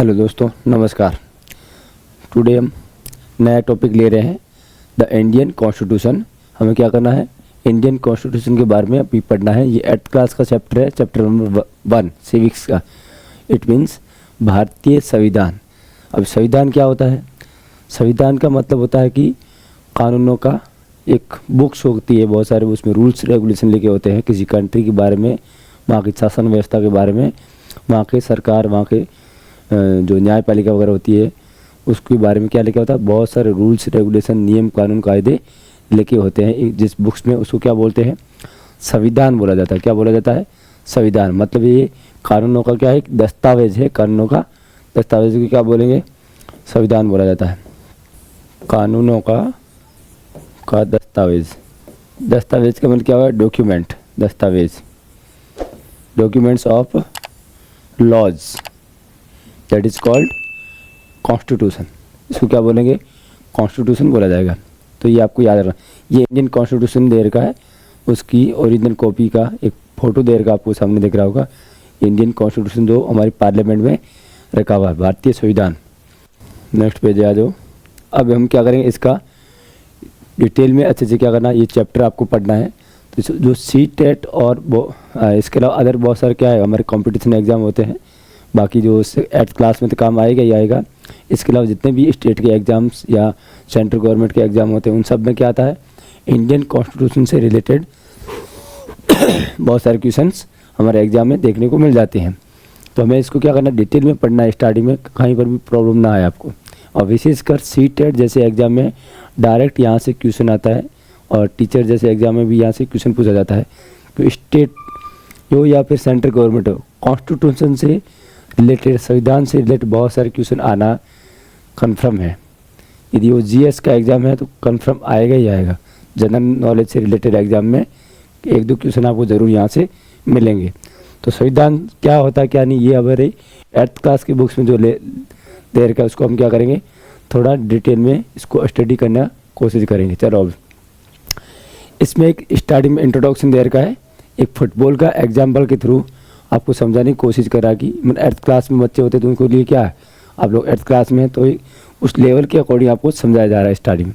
Hello दोस्तों, नमस्कार। Today हम नया टॉपिक ले रहे हैं, द इंडियन कॉन्स्टिट्यूशन। हमें क्या करना है, इंडियन कॉन्स्टिट्यूशन के बारे में अभी पढ़ना है। ये 8th क्लास का चैप्टर है, चैप्टर नंबर 1 सिविक्स का। इट मीन्स भारतीय संविधान। अब संविधान क्या होता है? संविधान का मतलब होता है कि कानूनों का एक बुक्स होती है, बहुत सारे उसमें रूल्स रेगुलेशन लिखे होते हैं किसी कंट्री के बारे में, वहाँ की शासन व्यवस्था के बारे में, वहाँ के सरकार, वहाँ के जो न्यायपालिका वगैरह होती है उसके बारे में क्या लिखा होता है। बहुत सारे रूल्स रेगुलेशन, नियम कानून कायदे लिखे होते हैं जिस बुक्स में। उसको क्या बोलते हैं? संविधान बोला जाता है। क्या बोला जाता है? संविधान। मतलब ये कानूनों का क्या है, एक दस्तावेज है। कानूनों का दस्तावेज को क्या बोलेंगे? संविधान बोला जाता है। कानूनों का दस्तावेज। दस्तावेज का मतलब क्या हुआ? डॉक्यूमेंट, दस्तावेज, documents of laws, that is called constitution. इसको क्या बोलेंगे? कॉन्स्टिट्यूशन बोला जाएगा। तो ये आपको याद रखना। ये इंडियन कॉन्स्टिट्यूशन दे रखा है, उसकी ओरिजिनल कॉपी का एक फ़ोटो दे रखा आपको सामने दिख रहा होगा। इंडियन कॉन्स्टिट्यूशन जो हमारी पार्लियामेंट में रखा हुआ है, भारतीय संविधान। नेक्स्ट पेज आ जाओ। अब हम क्या करेंगे, इसका डिटेल में अच्छे से क्या करना है, ये चैप्टर आपको पढ़ना है। तो जो CTET और इसके अलावा अदर बहुत सारे क्या है हमारे कॉम्पिटिशन एग्ज़ाम होते हैं, बाकी जो 8th क्लास में तो काम आएगा ही आएगा। इसके अलावा जितने भी स्टेट के एग्ज़ाम्स या सेंट्रल गवर्नमेंट के एग्ज़ाम होते हैं उन सब में क्या आता है, इंडियन कॉन्स्टिट्यूशन से रिलेटेड बहुत सारे क्वेश्चंस हमारे एग्ज़ाम में देखने को मिल जाते हैं। तो हमें इसको क्या करना है, डिटेल में पढ़ना है, स्टार्टिंग में कहीं पर भी प्रॉब्लम ना आए आपको। और विशेषकर CTET जैसे एग्ज़ाम में डायरेक्ट यहाँ से क्वेश्चन आता है, और टीचर जैसे एग्ज़ाम में भी यहाँ से क्वेश्चन पूछा जाता है। तो स्टेट हो या फिर सेंट्रल गवर्नमेंट हो, कॉन्स्टिट्यूशन से रिलेटेड, संविधान से रिलेटेड बहुत सारे क्वेश्चन आना कन्फर्म है। यदि वो GS का एग्ज़ाम है तो कन्फर्म आएगा ही आएगा। जनरल नॉलेज से रिलेटेड एग्ज़ाम में 1-2 क्वेश्चन आपको ज़रूर यहाँ से मिलेंगे। तो संविधान क्या होता है क्या नहीं, ये हमारे 8th क्लास की बुक्स में जो दे रखा है उसको हम क्या करेंगे, थोड़ा डिटेल में इसको स्टडी करने की कोशिश करेंगे। चलो अब इसमें एक स्टार्टिंग में इंट्रोडक्शन दे रखा है, एक फुटबॉल का एग्जाम्पल के थ्रू आपको समझाने की कोशिश करा कि 8th क्लास में बच्चे होते तो उनको लिए क्या है, आप लोग 8th क्लास में तो उस लेवल के अकॉर्डिंग आपको समझाया जा रहा है। स्टार्टिंग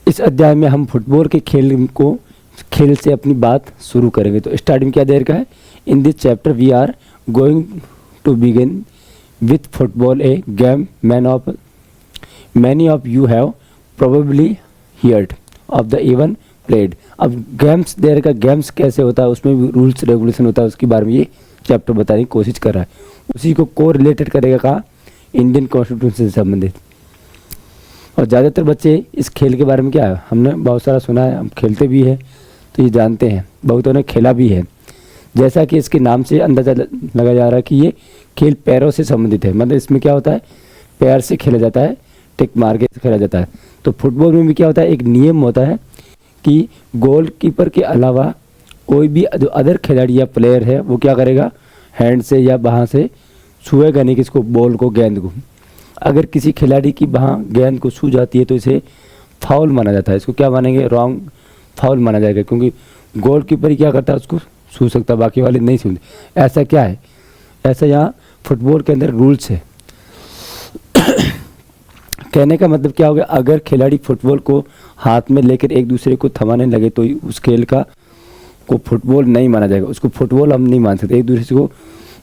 इस अध्याय में हम फुटबॉल के खेल से अपनी बात शुरू करेंगे। तो स्टार्टिंग क्या दे रखा है, in this chapter we are going to begin with football, a game many of you have probably heard of the even played. अब गेम्स दे रखा, गेम्स कैसे होता है, उसमें भी रूल्स रेगुलेशन होता है, उसके बारे में ये चैप्टर बताने की कोशिश कर रहा है। उसी को को रिलेटेड करेगा कहा, इंडियन कॉन्स्टिट्यूशन से संबंधित। और ज़्यादातर बच्चे इस खेल के बारे में क्या है, हमने बहुत सारा सुना है, हम खेलते भी हैं तो ये जानते हैं, बहुतों ने खेला भी है। जैसा कि इसके नाम से अंदाज़ा लगा जा रहा है कि ये खेल पैरों से संबंधित है। मतलब इसमें क्या होता है, पैर से खेला जाता है, टिक मार के खेला जाता है। तो फुटबॉल में भी क्या होता है, एक नियम होता है कि गोलकीपर के अलावा कोई भी जो अदर खिलाड़ी या प्लेयर है वो क्या करेगा, हैंड से या बाहाँ से छुएगा नहीं किसको, बॉल को, गेंद को। अगर किसी खिलाड़ी की बाहाँ गेंद को छू जाती है तो इसे फाउल माना जाता है। इसको क्या मानेंगे, रॉन्ग फाउल माना जाएगा, क्योंकि गोलकीपर ही क्या करता है, उसको छू सकता, बाकी वाले नहीं छूते। ऐसा क्या है, ऐसा यहाँ फुटबॉल के अंदर रूल्स है। कहने का मतलब क्या हो गया, अगर खिलाड़ी फुटबॉल को हाथ में लेकर एक दूसरे को थमाने लगे तो उस खेल को फुटबॉल नहीं माना जाएगा। उसको फुटबॉल हम नहीं मान सकते। एक दूसरे को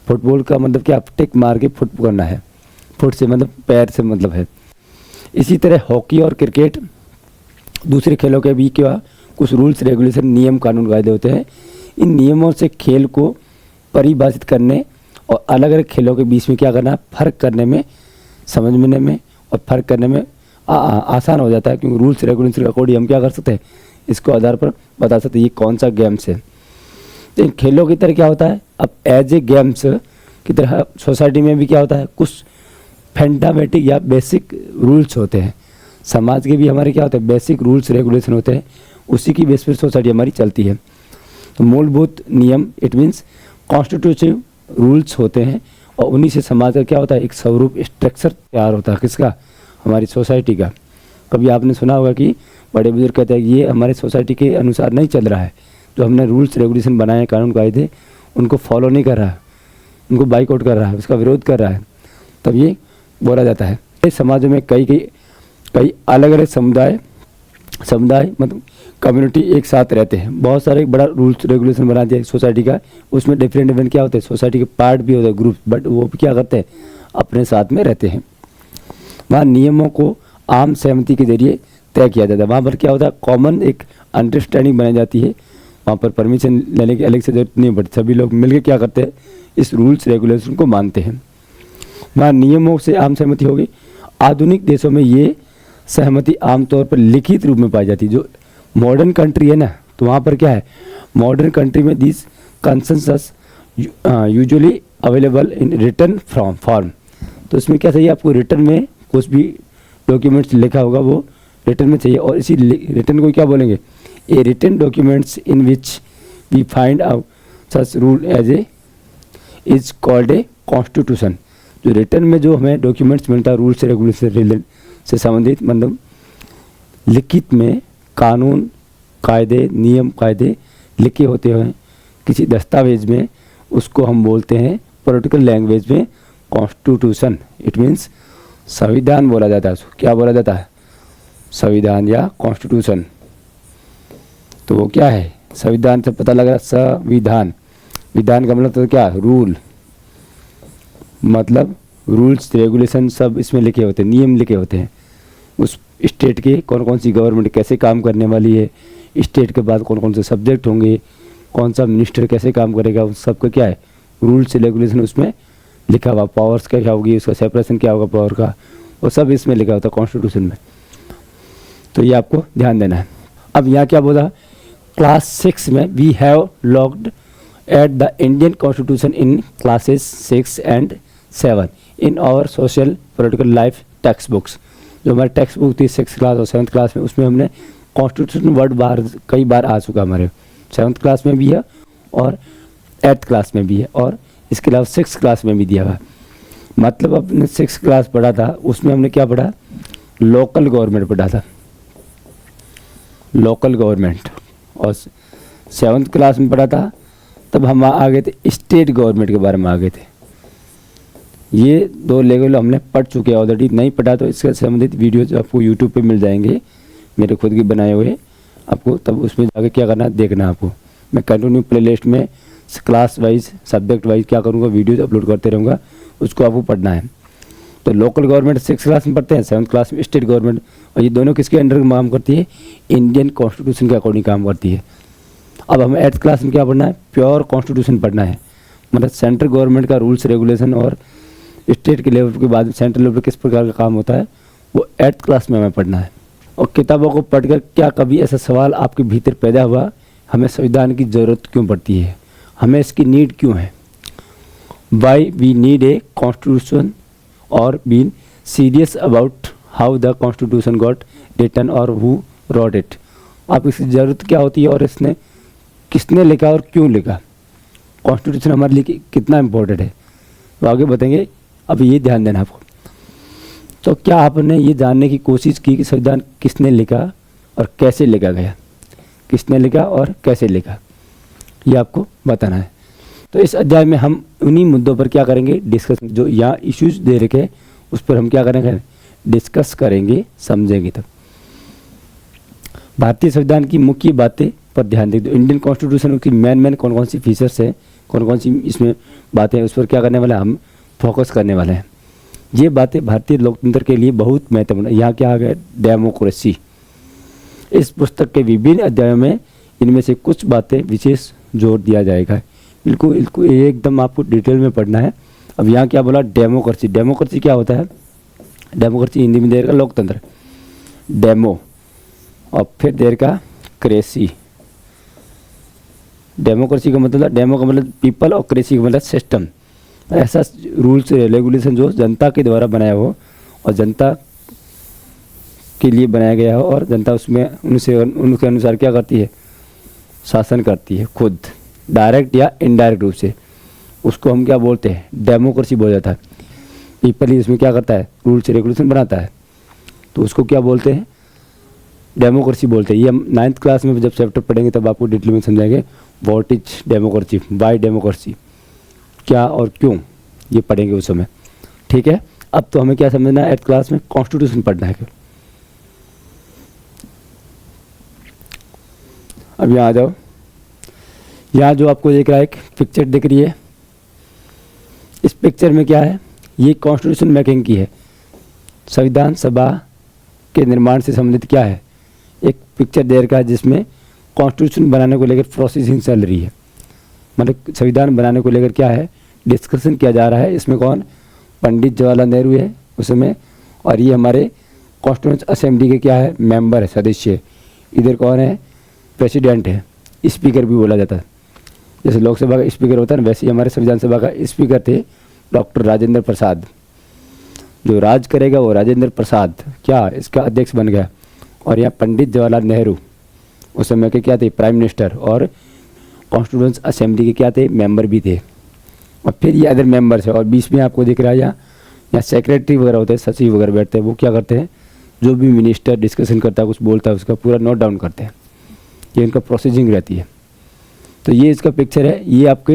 फुटबॉल का मतलब क्या, टिक मार के फुट करना है, फुट से मतलब पैर से मतलब है। इसी तरह हॉकी और क्रिकेट, दूसरे खेलों के भी क्या कुछ रूल्स रेगुलेशन, नियम कानून कायदे होते हैं। इन नियमों से खेल को परिभाषित करने और अलग अलग खेलों के बीच में क्या करना है, फ़र्क करने में, समझने में और फ़र्क करने में आसान हो जाता है। क्योंकि रूल्स रेगुलेशन के अकॉर्डिंग हम क्या कर सकते हैं, इसको आधार पर बता सकते हैं ये कौन सा गेम्स है। तो इन खेलों की तरह क्या होता है, अब एज ए गेम्स की तरह सोसाइटी में भी क्या होता है, कुछ फंडामेंटल या बेसिक रूल्स होते हैं। समाज के भी हमारे क्या होते हैं, बेसिक रूल्स रेगुलेशन होते हैं, उसी की बेस पर सोसाइटी हमारी चलती है। तो मूलभूत नियम, इट मीन्स कॉन्स्टिट्यूटिव रूल्स होते हैं, और उन्हीं से समाज का क्या होता है, एक स्वरूप स्ट्रक्चर तैयार होता है। किसका, हमारी सोसाइटी का। कभी आपने सुना होगा कि बड़े बुजुर्ग कहते हैं कि ये हमारे सोसाइटी के अनुसार नहीं चल रहा है, जो हमने रूल्स रेगुलेशन बनाए, कानून कायदे, उनको फॉलो नहीं कर रहा है। उनको बाइकआउट कर रहा है, उसका विरोध कर रहा है, तब ये बोला जाता है। इस समाजों में कई अलग अलग समुदाय मतलब कम्युनिटी एक साथ रहते हैं। बहुत सारे बड़ा रूल्स रेगुलेशन बना दिया सोसाइटी का, उसमें डिफरेंट क्या होते हैं, सोसाइटी के पार्ट भी होते हैं, ग्रुप, बट वो भी क्या करते हैं, अपने साथ में रहते हैं। वहाँ नियमों को आम सहमति के जरिए तय किया जाता है। वहाँ पर क्या होता है, कॉमन एक अंडरस्टैंडिंग बनाई जाती है। वहाँ पर परमिशन लेने की अलग से जरूरत नहीं पड़ती, सभी लोग मिलकर क्या करते हैं, इस रूल्स रेगुलेशन को मानते हैं। वहाँ नियमों से आम सहमति होगी। आधुनिक देशों में ये सहमति आमतौर पर लिखित रूप में पाई जाती है। जो मॉडर्न कंट्री है ना, तो वहाँ पर क्या है, मॉडर्न कंट्री में this consensus usually available in written form. तो इसमें क्या चाहिए आपको, रिटन में कुछ भी डॉक्यूमेंट्स लिखा होगा वो रिटन में चाहिए। और इसी रिटन को क्या बोलेंगे, a written documents in which we find out such rule as a is called a constitution. जो रिटन में जो हमें डॉक्यूमेंट्स मिलता है रूल्स रेगुलेशन से संबंधित, मतलब लिखित में कानून कायदे नियम कायदे लिखे होते हैं किसी दस्तावेज में, उसको हम बोलते हैं पॉलिटिकल लैंग्वेज में कॉन्स्टिट्यूशन। इट मीन्स संविधान बोला जाता है उसको। क्या बोला जाता है, संविधान या कॉन्स्टिट्यूशन। तो वो क्या है, संविधान से पता लगा संविधान, विधान का मतलब तो क्या, रूल, मतलब रूल्स रेगुलेशन सब इसमें लिखे होते हैं, नियम लिखे होते हैं। उस स्टेट के कौन कौन सी गवर्नमेंट कैसे काम करने वाली है, स्टेट के बाद कौन कौन से सब्जेक्ट होंगे, कौन सा मिनिस्टर कैसे काम करेगा, उस सब का क्या है, रूल्स रेगुलेशन उसमें लिखा हुआ। पावर्स क्या होगी, उसका सेपरेशन क्या होगा पावर का, वो सब इसमें लिखा होता है कॉन्स्टिट्यूशन में। तो ये आपको ध्यान देना है। अब यहाँ क्या बोला, क्लास 6 में we have looked at the Indian constitution in classes 6 and 7 in our social political life text books. जो हमारी टेक्स्ट बुक थी 6th क्लास और 7th क्लास में, उसमें हमने कॉन्स्टिट्यूशन वर्ड कई बार आ चुका, हमारे 7th क्लास में भी है और 8th क्लास में भी है, और इसके अलावा 6th क्लास में भी दिया हुआ। मतलब अपने 6th क्लास पढ़ा था, उसमें हमने क्या पढ़ा, लोकल गवर्नमेंट पढ़ा था, लोकल गवर्नमेंट। और 7th क्लास में पढ़ा था, तब हम आ गए थे स्टेट गवर्नमेंट के बारे में आ गए थे। ये 2 लेवल हमने पढ़ चुके हैं ऑलरेडी। नहीं पढ़ा तो इससे संबंधित वीडियोज आपको यूट्यूब पे मिल जाएंगे, मेरे खुद के बनाए हुए, आपको तब उसमें जाके क्या करना है, देखना आपको। मैं कंटिन्यू प्ले लिस्ट में क्लास वाइज सब्जेक्ट वाइज क्या करूँगा, वीडियोज अपलोड करते रहूँगा, उसको आपको पढ़ना है। तो लोकल गवर्नमेंट 6th क्लास में पढ़ते हैं, 7th क्लास में स्टेट गवर्नमेंट, और ये दोनों किसके अंडर काम करती है, इंडियन कॉन्स्टिट्यूशन के अकॉर्डिंग काम करती है। अब हमें 8th क्लास में क्या पढ़ना है, प्योर कॉन्स्टिट्यूशन पढ़ना है, मतलब सेंट्रल गवर्नमेंट का रूल्स रेगुलेशन और स्टेट के लेवल के बाद सेंट्रल लेवल पर किस प्रकार का काम होता है, वो 8th क्लास में हमें पढ़ना है। और किताबों को पढ़कर क्या कभी ऐसा सवाल आपके भीतर पैदा हुआ, हमें संविधान की ज़रूरत क्यों पड़ती है, हमें इसकी नीड क्यों है, why we need a constitution, और been serious about how the constitution got written और हु रॉट इट। आप इसकी ज़रूरत क्या होती है और इसने किसने लिखा और क्यों लिखा, कॉन्स्टिट्यूशन हमारे लिए कितना इम्पोर्टेंट है, तो आगे बताएंगे। अब ये ध्यान देना आपको। तो क्या आपने ये जानने की कोशिश की कि संविधान किसने लिखा और कैसे लिखा गया, किसने लिखा और कैसे लिखा, ये आपको बताना है। तो इस अध्याय में हम उन्हीं मुद्दों पर क्या करेंगे, डिस्कस, जो यहाँ इश्यूज दे रखे हैं उस पर हम क्या करेंगे, डिस्कस करेंगे, समझेंगे। तब भारतीय संविधान की मुख्य बातें पर ध्यान दें। तो इंडियन कॉन्स्टिट्यूशन की मेन कौन कौन सी फीचर्स है, कौन कौन सी इसमें बातें हैं, उस पर क्या करने वाले हम फोकस करने वाले हैं। ये बातें भारतीय लोकतंत्र के लिए बहुत महत्वपूर्ण है। यहाँ क्या आ गया, डेमोक्रेसी। इस पुस्तक के विभिन्न अध्यायों में इनमें से कुछ बातें विशेष जोर दिया जाएगा। बिल्कुल एकदम आपको डिटेल में पढ़ना है। अब यहाँ क्या बोला, डेमोक्रेसी। डेमोक्रेसी क्या होता है, डेमोक्रेसी हिंदी में देर का लोकतंत्र, डेमो, और फिर देर का क्रेसी। डेमोक्रेसी का मतलब, डेमो का मतलब पीपल और क्रेसी का मतलब सिस्टम। ऐसा रूल्स रेगुलेशन जो जनता के द्वारा बनाया हो और जनता के लिए बनाया गया हो, और जनता उसमें उनके अनुसार क्या करती है, शासन करती है खुद, डायरेक्ट या इनडायरेक्ट रूप से। उसको हम क्या बोलते हैं, डेमोक्रेसी बोला जाता है। पीपल ही इसमें क्या करता है, रूल्स रेगुलेशन बनाता है, तो उसको क्या बोलते हैं, डेमोक्रेसी बोलते हैं। ये हम 9th क्लास में जब चैप्टर पढ़ेंगे तब आपको डिटेल में समझाएंगे what is democracy, by democracy. क्या और क्यों, ये पढ़ेंगे उस समय। ठीक है, अब तो हमें क्या समझना है, 8th क्लास में कॉन्स्टिट्यूशन पढ़ना है। अब यहाँ आ जाओ, यहाँ जो आपको दिख रहा है एक पिक्चर दिख रही है, इस पिक्चर में क्या है, ये कॉन्स्टिट्यूशन मेकिंग की है, संविधान सभा के निर्माण से संबंधित क्या है, एक पिक्चर दे रखा है जिसमें कॉन्स्टिट्यूशन बनाने को लेकर प्रोसेसिंग चल रही है, मतलब संविधान बनाने को लेकर क्या है, डिस्कशन किया जा रहा है। इसमें कौन, पंडित जवाहरलाल नेहरू है उसमें, और ये हमारे कॉन्स्टिट्यूंट असेंबली के क्या है, मेंबर है, सदस्य। इधर कौन है, प्रेसिडेंट है, स्पीकर भी बोला जाता है। जैसे लोकसभा का स्पीकर होता है ना, वैसे ही हमारे संविधान सभा का स्पीकर थे डॉक्टर राजेंद्र प्रसाद। जो राज करेगा वो राजेंद्र प्रसाद क्या इसका अध्यक्ष बन गया। और यहाँ पंडित जवाहरलाल नेहरू उस समय के क्या थे, प्राइम मिनिस्टर, और कॉन्स्टिट्यूंट असेंबली के क्या थे, मेंबर भी थे। और फिर ये अदर मेंबर्स है, और बीच में आपको दिख रहा है यहाँ सेक्रेटरी वगैरह होते हैं, सचिव वगैरह बैठते हैं। वो क्या करते हैं, जो भी मिनिस्टर डिस्कशन करता है, कुछ बोलता है, उसका पूरा नोट डाउन करते हैं। ये इनका प्रोसेसिंग रहती है। तो ये इसका पिक्चर है। ये आपके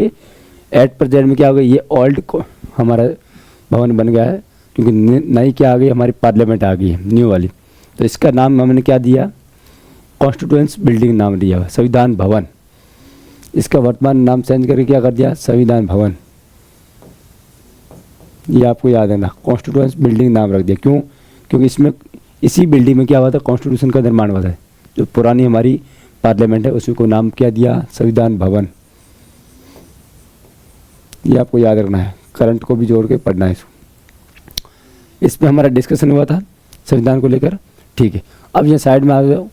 एट प्रेजेंट में क्या हो गया, ये ओल्ड हमारा भवन बन गया है, क्योंकि नई क्या आ गई, हमारी पार्लियामेंट आ गई है न्यू वाली। तो इसका नाम हमने क्या दिया, कॉन्स्टिट्यूएंट्स बिल्डिंग नाम दिया हुआ, संविधान भवन। इसका वर्तमान नाम चेंज करके क्या कर दिया, संविधान भवन। ये आपको याद है ना, कॉन्स्टिट्यूएंट्स बिल्डिंग नाम रख दिया। क्यों, क्योंकि इसमें इसी बिल्डिंग में क्या हुआ था, कॉन्स्टिट्यूशन का निर्माण हुआ था। जो पुरानी हमारी पार्लियामेंट है उसी को नाम क्या दिया, संविधान भवन। ये आपको याद रखना है, करंट को भी जोड़ के पढ़ना है इसको। इसमें हमारा डिस्कशन हुआ था संविधान को लेकर। ठीक है, अब ये साइड में आ जाओ।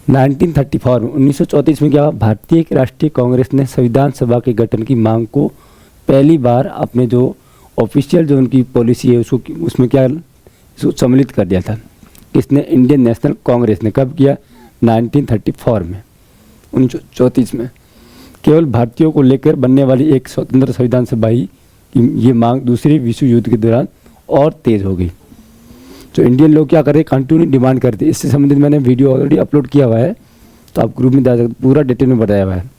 1934 में 1934 में क्या हुआ, भारतीय राष्ट्रीय कांग्रेस ने संविधान सभा के गठन की मांग को पहली बार अपने जो ऑफिशियल जो उनकी पॉलिसी है उसको उसमें क्या इसको सम्मिलित कर दिया था। किसने, इंडियन नेशनल कांग्रेस ने। कब किया, 1934 में, 1934 में। केवल भारतीयों को लेकर बनने वाली एक स्वतंत्र संविधान सभा ही की ये मांग दूसरे विश्व युद्ध के दौरान और तेज हो गई। तो इंडियन लोग क्या कर रहे, कंटिन्यू डिमांड करते। इससे संबंधित मैंने वीडियो ऑलरेडी अपलोड किया हुआ है, तो आप ग्रुप में जा सकते, पूरा डिटेल में बताया हुआ है।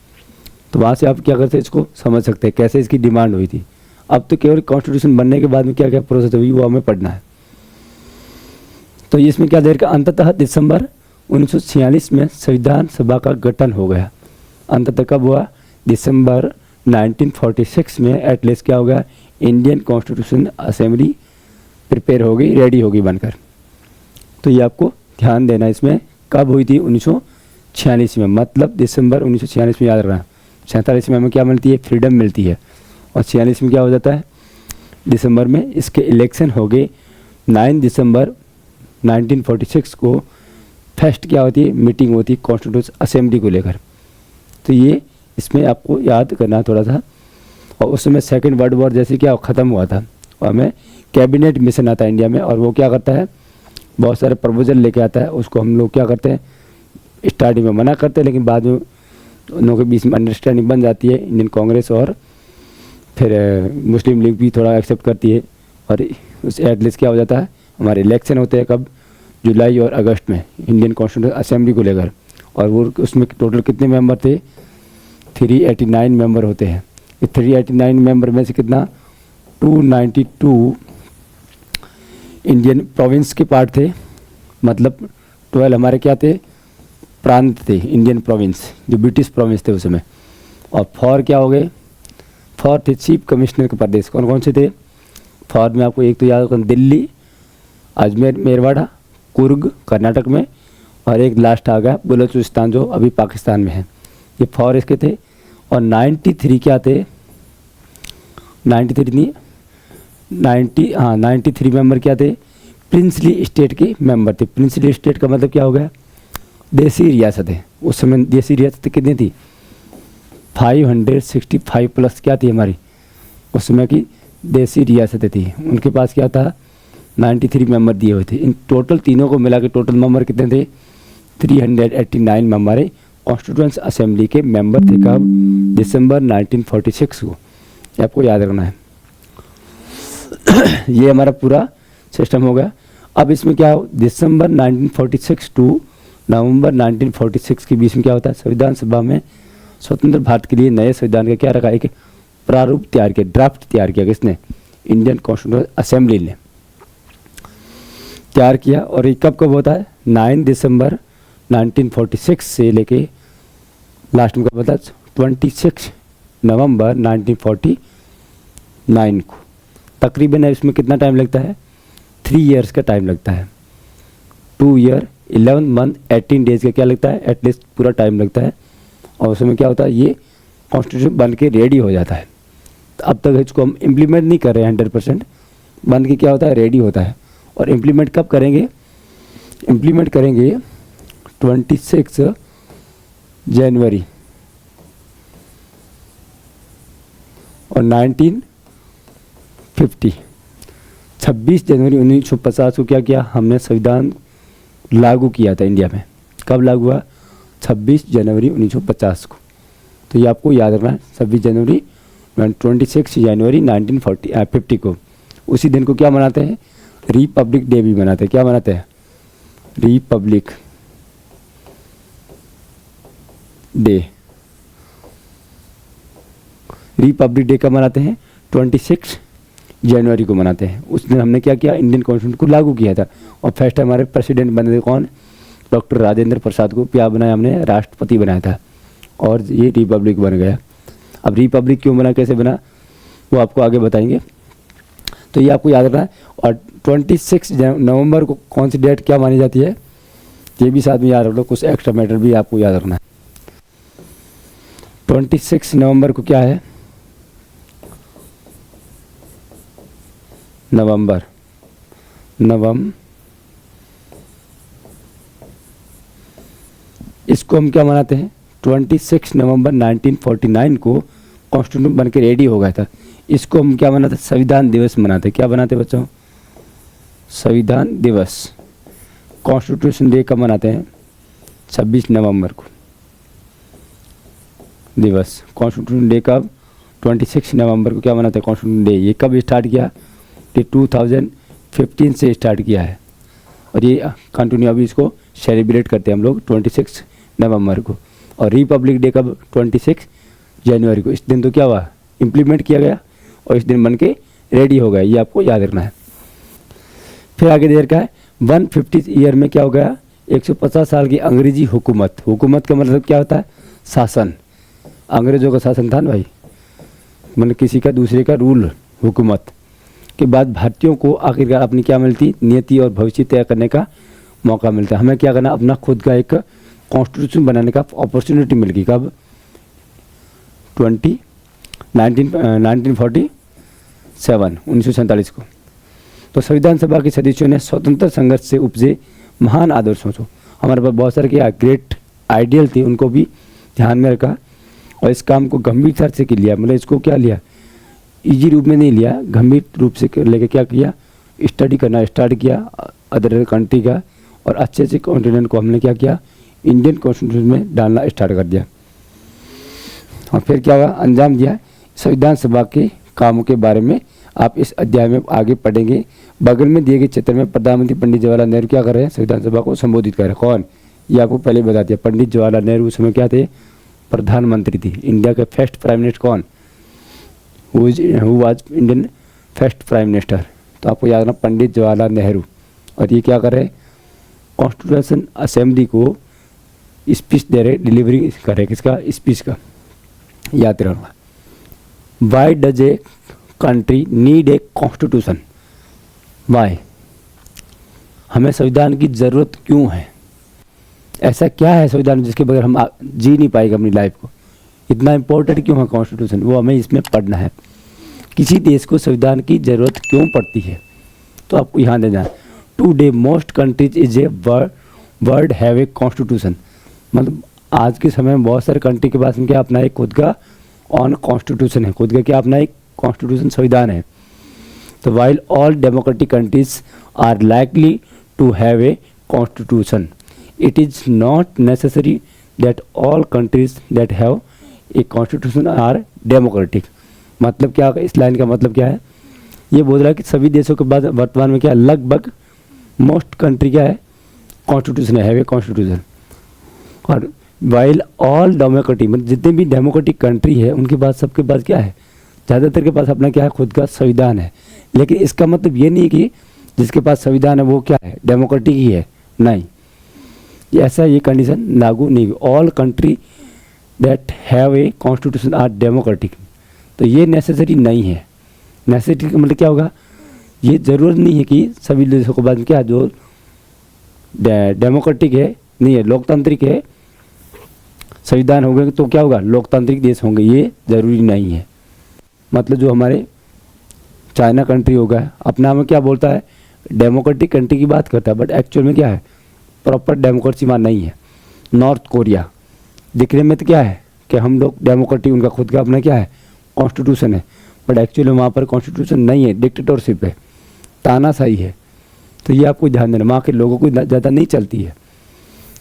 तो वहाँ से आप क्या करते हैं, इसको समझ सकते हैं कैसे इसकी डिमांड हुई थी। अब तो केवल कॉन्स्टिट्यूशन बनने के बाद में क्या क्या प्रोसेस हुई वो हमें पढ़ना है। तो इसमें क्या देर का, अंततः दिसंबर 1946 में संविधान सभा का गठन हो गया। अंततः कब हुआ, दिसंबर 1946 में एटलीस्ट क्या हो गया, इंडियन कॉन्स्टिट्यूशन असेंबली प्रिपेयर हो गई, रेडी हो गई बनकर। तो ये आपको ध्यान देना, इसमें कब हुई थी, 1946 में, मतलब दिसंबर 1946 में याद रखना। 47 में हमें क्या मिलती है, फ्रीडम मिलती है, और 46 में क्या हो जाता है, दिसंबर में इसके इलेक्शन हो गए। 9 दिसंबर 1946 को फर्स्ट क्या होती है, मीटिंग होती है कॉन्स्टिट्यूशन असेंबली को लेकर। तो ये इसमें आपको याद करना थोड़ा सा। और उस समय सेकेंड वर्ल्ड वॉर जैसे क्या ख़त्म हुआ था, और हमें कैबिनेट मिशन आता है इंडिया में, और वो क्या करता है, बहुत सारे प्रपोजल लेके आता है। उसको हम लोग क्या करते हैं, स्टार्टिंग में मना करते हैं, लेकिन बाद में उन के बीच में अंडरस्टैंडिंग बन जाती है। इंडियन कांग्रेस और फिर मुस्लिम लीग भी थोड़ा एक्सेप्ट करती है, और उस एटलीस्ट क्या हो जाता है, हमारे इलेक्शन होते हैं कब, जुलाई और अगस्त में, इंडियन कॉन्स्टिट्यूशन असेंबली को लेकर। और वो उसमें टोटल कितने मेंबर थे, 389 मेंबर होते हैं। 389 मेंबर में से कितना, 292 इंडियन प्रोविंस के पार्ट थे, मतलब 12 हमारे क्या थे, प्रांत थे, इंडियन प्रोविंस, जो ब्रिटिश प्रोविंस थे उस समय। और 4 क्या हो गए, 4 थे चीफ कमिश्नर के प्रदेश। कौन कौन से थे, 4 में आपको एक तो याद रखना, दिल्ली, अजमेर, मेरवाड़ा, कुर्ग कर्नाटक में, और एक लास्ट आ गया बलूचिस्तान जो अभी पाकिस्तान में है। ये 4 इसके थे। और 93 क्या थे, 93 नहीं, 93 मेंबर क्या थे, प्रिंसली स्टेट के मेंबर थे। प्रिंसली स्टेट का मतलब क्या हो गया, देसी रियासतें। उस समय देसी रियासतें कितनी थी, 565 प्लस क्या थी हमारी उस समय की देसी रियासतें थी। उनके पास क्या था, 93 मेंबर दिए हुए थे। इन टोटल तीनों को मिला के टोटल मेंबर कितने थे, 389 मेंबर कॉन्स्टिट्यूएंट असेंबली के मेंबर थे। कब, दिसंबर 1946 को। ये आपको याद रखना है। ये हमारा पूरा सिस्टम हो गया। अब इसमें क्या हो, दिसंबर 1946 टू नवंबर 1946 के बीच में क्या होता है, संविधान सभा में स्वतंत्र भारत के लिए नए संविधान का क्या रखा, एक प्रारूप तैयार किया, ड्राफ्ट तैयार किया किसने? इंडियन कॉन्स्टिट्यूशन असेंबली ने तैयार किया। और ये कब कब होता है? 9 दिसंबर 1946 से लेके लास्ट में कब होता है? 26 नवंबर 1949 को। तकरीबन इसमें कितना टाइम लगता है? 3 ईयर्स का टाइम लगता है। 2 ईयर 11 मंथ 18 डेज का क्या लगता है? एटलीस्ट पूरा टाइम लगता है। और उसमें क्या होता है? ये कॉन्स्टिट्यूशन बन के रेडी हो जाता है। तो अब तक इसको हम इम्प्लीमेंट नहीं कर रहे हैं 100%, बन के क्या होता है? रेडी होता है। और इम्प्लीमेंट कब करेंगे? इम्प्लीमेंट करेंगे 26 जनवरी और 1950 26 जनवरी 1950 को क्या किया हमने? संविधान लागू किया था इंडिया में। कब लागू हुआ? 26 जनवरी 1950 को। तो ये आपको याद रखना है, 26 जनवरी 1950 को। उसी दिन को क्या मनाते हैं? रिपब्लिक डे भी मनाते हैं। क्या मनाते हैं? Republic day. रिपब्लिक डे कब मनाते हैं? 26 जनवरी को मनाते हैं। उस दिन हमने क्या किया? इंडियन कॉन्स्टिट्यूशन को लागू किया था। और फर्स्ट हमारे प्रेसिडेंट बने थे कौन? डॉक्टर राजेंद्र प्रसाद को क्या बनाया हमने? राष्ट्रपति बनाया था। और ये रिपब्लिक बन गया। अब रिपब्लिक क्यों बना, कैसे बना, वो आपको आगे बताएंगे। तो ये आपको याद रखना है। और 26 नवंबर को कौन सी डेट क्या मानी जाती है? ये भी साथ में याद रख लो, कुछ एक्स्ट्रा मैटर भी आपको याद रखना है। 26 नवंबर को क्या है? नवंबर इसको हम क्या मनाते हैं? 26 नवंबर 1949 को कॉन्स्टिट्यूशन बन के रेडी हो गया था। इसको हम क्या मनाते? संविधान दिवस मनाते। क्या बनाते बच्चों? संविधान दिवस। कॉन्स्टिट्यूशन डे कब मनाते हैं? 26 नवंबर को दिवस। कॉन्स्टिट्यूशन डे कब? 26 नवंबर को क्या मनाते हैं? Constitution day. ये कब स्टार्ट किया? कि 2015 से स्टार्ट किया है। और ये कंटिन्यू अभी इसको सेलिब्रेट करते हैं हम लोग 26 नवंबर को। और रिपब्लिक डे कब? 26 जनवरी को। इस दिन तो क्या हुआ? इम्प्लीमेंट किया गया और इस दिन बन के रेडी हो गया। ये आपको याद रखना है। फिर आगे देर का है 150 ईयर में क्या हो गया? 150 साल की अंग्रेजी हुकूमत। हुकूमत का मतलब क्या होता है? शासन। अंग्रेजों का शासन था ना भाई, मतलब किसी का दूसरे का रूल। हुकूमत के बाद भारतीयों को आखिरकार अपनी क्या मिलती? नियति और भविष्य तय करने का मौका मिलता है। हमें क्या करना? अपना खुद का एक कॉन्स्टिट्यूशन बनाने का अपॉर्चुनिटी मिल गई। कब? 1947 को। तो संविधान सभा के सदस्यों ने स्वतंत्र संघर्ष से उपजे महान आदर्शों को, हमारे पास बहुत सारे क्या ग्रेट आइडियल थे, उनको भी ध्यान में रखा और इस काम को गंभीरता से लिया। मतलब इसको क्या लिया? इजी रूप में नहीं लिया, गंभीर रूप से लेके क्या किया? स्टडी करना स्टार्ट किया अदर कंट्री का। और अच्छे से कॉन्टिनेंट को हमने क्या किया? इंडियन कॉन्स्टिट्यूशन में डालना स्टार्ट कर दिया। और फिर क्या हुआ? अंजाम दिया। संविधान सभा के कामों के बारे में आप इस अध्याय में आगे पढ़ेंगे। बगल में दिए गए चित्र में प्रधानमंत्री पंडित जवाहरलाल नेहरू क्या कर रहे हैं? संविधान सभा को संबोधित कर रहे हैं। कौन? ये आपको पहले बता दिया। पंडित जवाहरलाल नेहरू उस समय क्या थे? प्रधानमंत्री थी। इंडिया के फर्स्ट प्राइम मिनिस्टर कौन? Who was Indian first prime minister? तो आपको याद रखना पंडित जवाहरलाल नेहरू। और ये क्या कर रहे हैं? कॉन्स्टिट्यूशन असेंबली को स्पीच दे रहे, डिलीवरी कर रहे। किसका? स्पीच का। याद रखना। Why does a country need a constitution? Why, हमें संविधान की ज़रूरत क्यों है? ऐसा क्या है संविधान जिसके बगैर हम जी नहीं पाएगा अपनी लाइफ को? इतना इम्पोर्टेंट क्यों है कॉन्स्टिट्यूशन? वो हमें इसमें पढ़ना है। किसी देश को संविधान की ज़रूरत क्यों पड़ती है? तो आपको यहाँ देना है। Today most countries is a world have a constitution. मतलब आज के समय में बहुत सारे कंट्री के पास क्या अपना एक खुद का ऑन कॉन्स्टिट्यूशन है, खुद का क्या अपना एक कॉन्स्टिट्यूशन संविधान है। तो while all democratic countries are likely to have a constitution, it is not necessary that all countries that have a constitution are democratic. मतलब क्या? इस लाइन का मतलब क्या है? ये बोल रहा है कि सभी देशों के बाद वर्तमान में क्या लगभग मोस्ट कंट्री क्या है? कॉन्स्टिट्यूशन है, हैव ए कॉन्स्टिट्यूशन। और वाइल ऑल डेमोक्रेटिक, मतलब जितने भी डेमोक्रेटिक कंट्री है उनके पास सबके पास क्या है? ज़्यादातर के पास अपना क्या है, खुद का संविधान है। लेकिन इसका मतलब ये नहीं कि जिसके पास संविधान है वो क्या है, डेमोक्रेटिक ही है, नहीं, ऐसा ये कंडीशन लागू नहीं। All country that have a constitution are democratic, तो ये नेसेसरी नहीं है। नेसेसरी का मतलब क्या होगा, ये ज़रूरत नहीं है कि सभी देशों के बाद क्या जो डेमोक्रेटिक है नहीं है, लोकतांत्रिक है, संविधान होंगे तो क्या होगा, लोकतांत्रिक देश होंगे, ये ज़रूरी नहीं है। मतलब जो हमारे चाइना कंट्री होगा अपना में क्या बोलता है, डेमोक्रेटिक कंट्री की बात करता है, बट एक्चुअल में क्या है, प्रॉपर डेमोक्रेसी वहाँ नहीं है। नॉर्थ कोरिया दिखने में तो क्या है कि हम लोग डेमोक्रेटिक, उनका खुद का अपना क्या है, कॉन्स्टिट्यूशन है, बट एक्चुअली वहाँ पर कॉन्स्टिट्यूशन नहीं है, डिक्टेटरशिप है, तानाशाही है। तो ये आपको ध्यान देना, वहाँ के लोगों को ज़्यादा नहीं चलती है,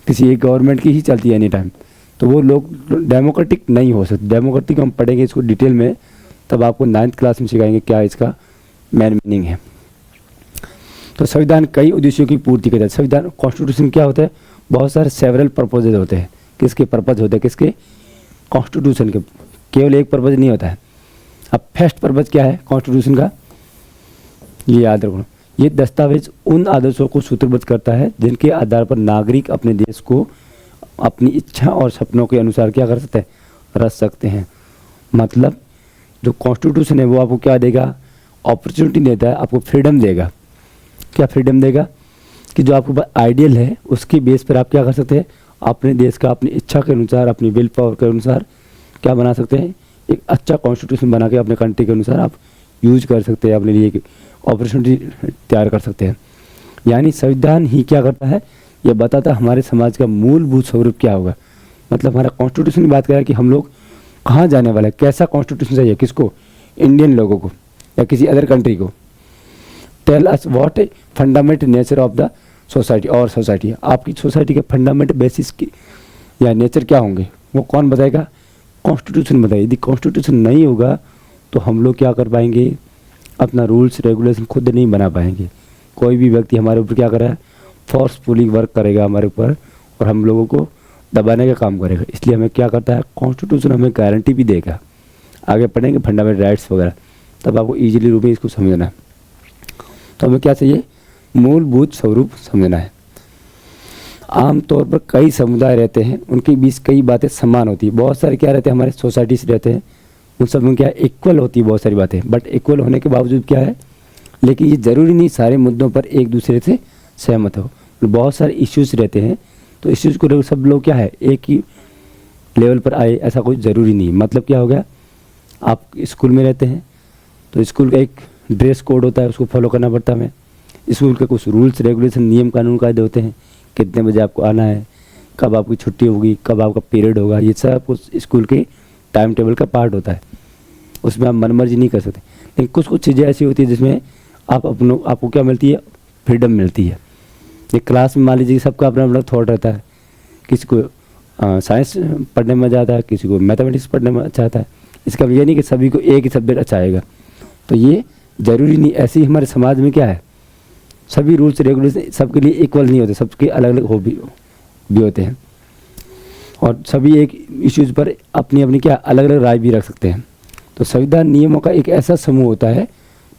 किसी एक गवर्नमेंट की ही चलती है एनी टाइम, तो वो लोग डेमोक्रेटिक नहीं हो सकते। डेमोक्रेटिक हम पढ़ेंगे इसको डिटेल में, तब आपको 9th क्लास में सिखाएंगे क्या इसका मेन मीनिंग है। तो संविधान कई उद्देश्यों की पूर्ति करता है। संविधान कॉन्स्टिट्यूशन क्या होता है, बहुत सारे सेवरल पर्पजेज होते हैं। किसके पर्पज होते हैं, किसके, कॉन्स्टिट्यूशन के, केवल एक पर्पज नहीं होता है। अब फर्स्ट पर्पज क्या है कॉन्स्टिट्यूशन का, ये याद रखो, ये दस्तावेज उन आदर्शों को सूत्रबद्ध करता है जिनके आधार पर नागरिक अपने देश को अपनी इच्छा और सपनों के अनुसार क्या कर सकते हैं, रच सकते हैं। मतलब जो कॉन्स्टिट्यूशन है वो आपको क्या देगा, अपॉर्चुनिटी देता है, आपको फ्रीडम देगा। क्या फ्रीडम देगा कि जो आपके पास आइडियल है उसकी बेस पर आप क्या कर सकते हैं, अपने देश का अपनी इच्छा के अनुसार, अपनी विल पावर के अनुसार क्या बना सकते हैं, एक अच्छा कॉन्स्टिट्यूशन बना के अपने कंट्री के अनुसार आप यूज कर सकते हैं, अपने लिए अपॉर्चुनिटी तैयार कर सकते हैं। यानी संविधान ही क्या करता है, ये बताता है हमारे समाज का मूलभूत स्वरूप क्या होगा। मतलब हमारा कॉन्स्टिट्यूशन की बात करें कि हम लोग कहाँ जाने वाला है, कैसा कॉन्स्टिट्यूशन चाहिए, किसको, इंडियन लोगों को या किसी अदर कंट्री को। Tell us what a fundamental nature of the society, और सोसाइटी आपकी सोसाइटी के फंडामेंटल बेसिस की या नेचर क्या होंगे, वो कौन बताएगा, कॉन्स्टिट्यूशन बताइए। यदि कॉन्स्टिट्यूशन नहीं होगा तो हम लोग क्या कर पाएंगे, अपना रूल्स रेगुलेशन खुद नहीं बना पाएंगे। कोई भी व्यक्ति हमारे ऊपर क्या कर रहा है, फोर्सफुली वर्क करेगा हमारे ऊपर और हम लोगों को दबाने का काम करेगा। इसलिए हमें क्या करता है, कॉन्स्टिट्यूशन हमें गारंटी भी देगा। आगे पढ़ेंगे फंडामेंटल राइट्स वगैरह, तब आपको ईजिली रूप में इसको समझना है। तो हमें क्या चाहिए, मूलभूत स्वरूप समझना है। आमतौर पर कई समुदाय रहते हैं, उनके बीच कई बातें समान होती है। बहुत सारे क्या रहते हैं, हमारे सोसाइटीज रहते हैं, उन सब में क्या इक्वल होती है बहुत सारी बातें, बट इक्वल होने के बावजूद क्या है, लेकिन ये ज़रूरी नहीं सारे मुद्दों पर एक दूसरे से सहमत हो। बहुत सारे इश्यूज़ रहते हैं, तो इश्यूज़ को सब लोग क्या है एक ही लेवल पर आए, ऐसा कोई ज़रूरी नहीं। मतलब क्या हो गया, आप स्कूल में रहते हैं तो स्कूल का एक ड्रेस कोड होता है, उसको फॉलो करना पड़ता है हमें। स्कूल के कुछ रूल्स रेगुलेशन, नियम कानून कायदे होते हैं, कितने बजे आपको आना है, कब आपकी छुट्टी होगी, कब आपका पीरियड होगा, ये सब कुछ स्कूल के टाइम टेबल का पार्ट होता है। उसमें आप मनमर्जी नहीं कर सकते। लेकिन कुछ कुछ चीज़ें ऐसी होती है जिसमें आपको क्या मिलती है, फ्रीडम मिलती है। ये क्लास में मान लीजिए सबका अपना अपना थॉट रहता है, किसी को साइंस पढ़ने में मज़ा आता है, किसी को मैथमेटिक्स पढ़ने में अच्छा आता है। इसका ये नहीं कि सभी को एक ही सब्जेक्ट अच्छा आएगा, तो ये ज़रूरी नहीं। ऐसे ही हमारे समाज में क्या है, सभी रूल्स रेगुलेशन सबके लिए इक्वल नहीं होते, सबके अलग अलग हॉबी भी होते हैं, और सभी एक इश्यूज़ पर अपनी अपनी क्या अलग अलग राय भी रख सकते हैं। तो संविधान नियमों का एक ऐसा समूह होता है,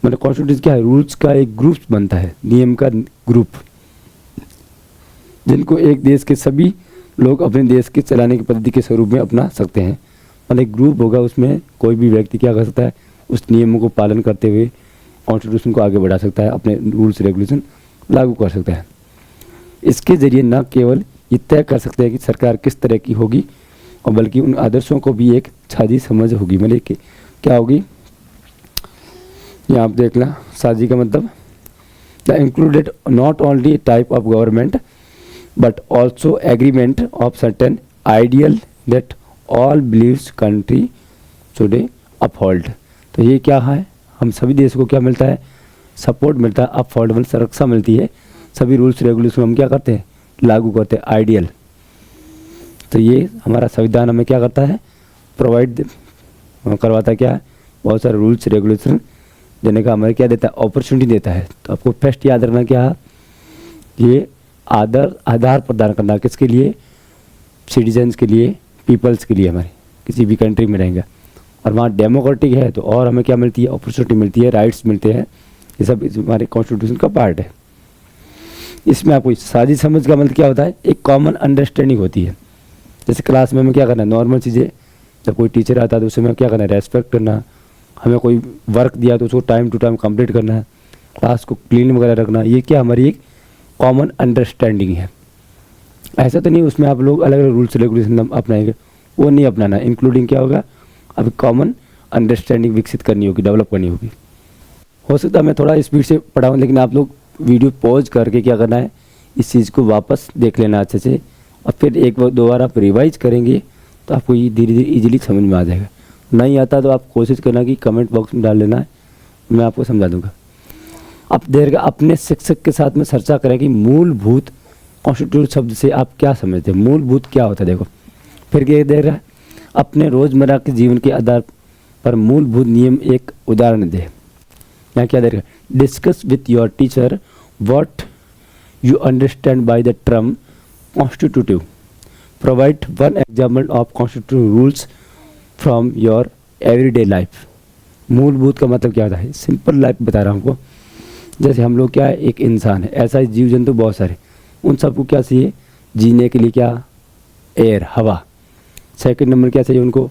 मतलब कॉन्स्टिट्यूशन क्या है, रूल्स का एक ग्रुप बनता है, नियम का ग्रुप, जिनको एक देश के सभी लोग अपने देश के चलाने की पद्धति के स्वरूप में अपना सकते हैं। मतलब एक ग्रुप होगा, उसमें कोई भी व्यक्ति क्या कर सकता है, उस नियमों को पालन करते हुए कॉन्स्टिट्यूशन को आगे बढ़ा सकता है, अपने रूल्स रेगुलेशन लागू कर सकता है। इसके ज़रिए न केवल ये तय कर सकते हैं कि सरकार किस तरह की होगी, और बल्कि उन आदर्शों को भी एक साझी समझ होगी। मतलब कि क्या होगी, यहाँ आप देख लें, साझी का मतलब the included not only type of government but also agreement of certain ideal that all believes country should uphold. तो ये क्या है, हम सभी देश को क्या मिलता है, सपोर्ट मिलता है, अपहोल्डेबल सुरक्षा मिलती है, सभी रूल्स रेगुलेशन हम क्या करते हैं, लागू करते हैं, आइडियल। तो ये हमारा संविधान हमें क्या करता है, प्रोवाइड करवाता है, क्या है, बहुत सारे रूल्स रेगुलेशन देने का हमें क्या देता है, अपॉर्चुनिटी देता है। तो आपको फर्स्ट याद रखना क्या है, ये आधार प्रदान करना, किसके लिए, सिटीजन्स के लिए, पीपल्स के लिए, हमारे किसी भी कंट्री में रहेंगे, और वहाँ डेमोक्रेटिक है तो और हमें क्या मिलती है, अपॉर्चुनिटी मिलती है, राइट्स मिलते हैं। ये सब हमारे कॉन्स्टिट्यूशन का पार्ट है। इसमें आपको साझी समझ का मतलब क्या होता है, एक कॉमन अंडरस्टैंडिंग होती है। जैसे क्लास में हमें क्या करना है, नॉर्मल चीज़ें, जब कोई टीचर आता है तो उसे हमें क्या करना है, रेस्पेक्ट करना। हमें कोई वर्क दिया तो उसको टाइम टू टाइम कंप्लीट करना है, क्लास को क्लीन वगैरह रखना। ये क्या हमारी एक कॉमन अंडरस्टैंडिंग है। ऐसा तो नहीं उसमें आप लोग अलग अलग रूल्स रेगुलेशन अपनाएंगे, वो नहीं अपनाना। इंक्लूडिंग क्या होगा, अब कॉमन अंडरस्टैंडिंग विकसित करनी होगी, डेवलप करनी होगी। हो सकता है मैं थोड़ा स्पीड से पढ़ाऊँ, लेकिन आप लोग वीडियो पॉज करके क्या करना है, इस चीज़ को वापस देख लेना अच्छे से, और फिर एक बार दो बार आप रिवाइज करेंगे तो आपको ये धीरे धीरे ईजिली समझ में आ जाएगा। नहीं आता तो आप कोशिश करना कि कमेंट बॉक्स में डाल लेना है, मैं आपको समझा दूंगा। अब देर का अपने शिक्षक के साथ में चर्चा करें कि मूलभूत कॉन्स्टिट्यूट शब्द से आप क्या समझते हैं, मूलभूत क्या होता है। देखो फिर क्या देख रहा है, अपने रोज़मर्रा के जीवन के आधार पर मूलभूत नियम एक उदाहरण दे। यहाँ क्या देख रहा है, discuss with your teacher what you understand by the term constitutive, provide one example of constitutive rules from your everyday life. मूलभूत का मतलब क्या होता है, सिंपल लाइफ बता रहा हूँ आपको। जैसे हम लोग क्या है, एक इंसान है, ऐसा ही जीव जंतु बहुत सारे, उन सबको क्या चाहिए, जीने के लिए क्या, एयर, हवा। सेकंड नंबर क्या चाहिए उनको,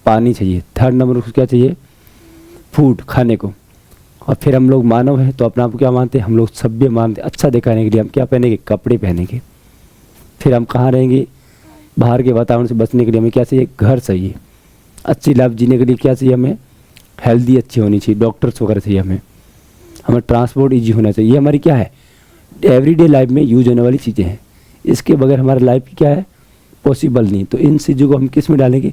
पानी चाहिए। थर्ड नंबर उसको क्या चाहिए, फूड, खाने को। और फिर हम लोग मानव हैं तो अपने आप को क्या मानते हैं, हम लोग सभ्य मानते हैं। अच्छा दिखाने के लिए हम क्या पहनेंगे, कपड़े पहनेंगे। फिर हम कहाँ रहेंगे, बाहर के वातावरण से बचने के लिए हमें क्या चाहिए, घर चाहिए। अच्छी लाइफ जीने के लिए क्या चाहिए, हमें हेल्दी अच्छी होनी चाहिए, डॉक्टर्स वगैरह चाहिए। हमें ट्रांसपोर्ट ईजी होना चाहिए। ये हमारी क्या है, एवरीडे लाइफ में यूज होने वाली चीज़ें हैं। इसके बगैर हमारा लाइफ क्या है, पॉसिबल नहीं। तो इन चीज़ों को हम किस में डालेंगे,